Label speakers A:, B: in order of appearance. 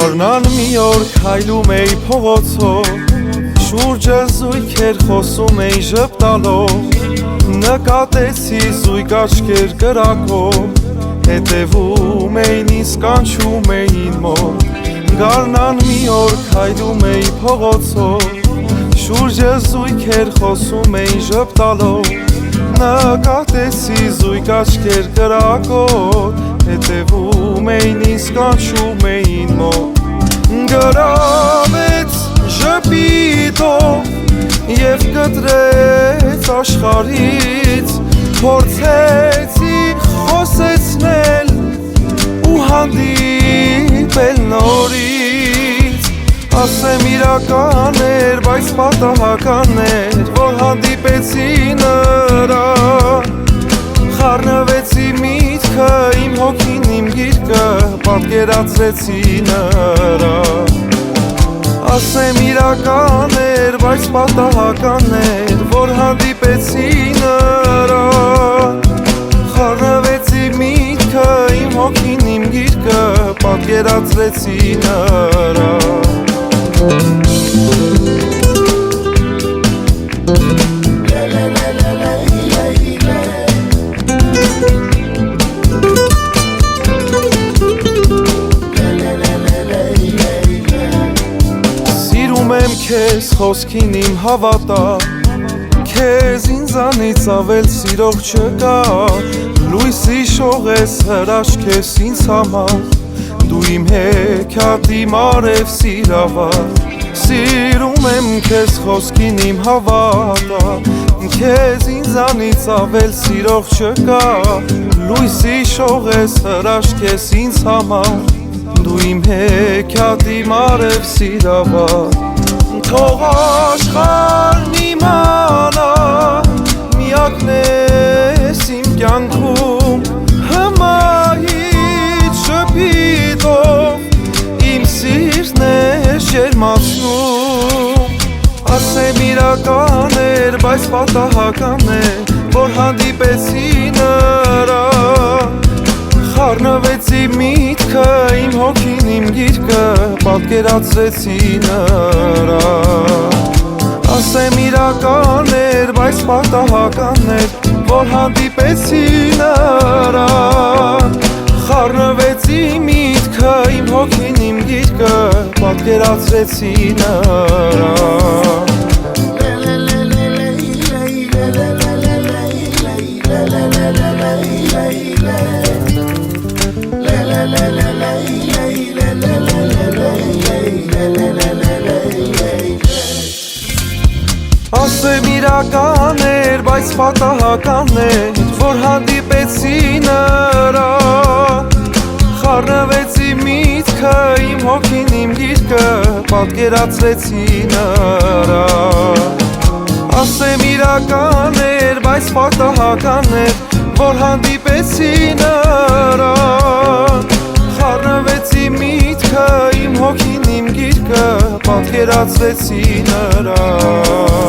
A: Գարնան մի օր քայլում էի փողոցով, շուրջը զույգեր խոսում էի ժպտալով, նկատեցի զույգ աչքեր կրակով, հետևում էին ինձ կանչում էին մոտ։ Գարնան մի օր քայլում էի փողոցով, շուրջը զույգեր խոսում էին ժպտալով, նկատեցի զույգ աչքեր կրակով, հետևում էին ինձ կանչում էին մոտ։ Գրավեց ժպիտով և կտրեց աշխարհից, փորձեցի խոսեցնել ու հանդիպել նորից, ասեմ իրական էր, բայց պատահական էր, որ հանդիպեցի նրան, խառնվեցի միտքը, իմ հոգին, իմ գիրկը, պատկերացրեցի նրան, ասեմ իրական էր, բայց պատահական էր, որ հանդիպեցի նրան, խառնվեցի միտքը, իմ հոգին, իմ գիրկը, պատկերացրեցի նրան։ Սիրում եմ քեզ, խոսքին իմ հավատա, քեզ ինձանից ավել սիրող չկա, լույսի շող ես, հրաշք ես ինձ համար, դու իմ հեքիաթ, իմ արև սիրավար։ Սիրում եմ քեզ, խոսքին իմ հավատա, քեզ ինձանից ավել սիրող չկա, լույսի շող ես, հրաշք ես ինձ համար, դու իմ հեքիաթ, իմ արև սիրավար։ Թող աշխարհն իմանա, միակն ես իմ կյանքում, հմայից շփիտով իմ սիրտն է ջերմացնում, ասեմ իրական էր, բայց պատահական է, որ հանդիպեցի նրան, խառնվեցի միտքը, իմ հոգին, իմ գիրկը, պատկերացրեցի նրան, ասեմ իրական էր, բայց պատահական էր, որ հանդիպեցի նրան, խառնվեցի միտքը, իմ հոգին, իմ գիրկը, պատկերացրեցի նրան։ Ասեմ իրական էր, բայց պատահական էր, որ հանդիպեցի նրան, խառնվեցի միտքը, իմ հոգին, իմ գիրկը, պատկերացրեցի նրան, ասեմ իրական էր, բայց պատահական էր, որ հանդիպեցի նրան, խառնվեցի միտքը, իմ հոգին, իմ գիրկը, պատկերացրեցի նրան։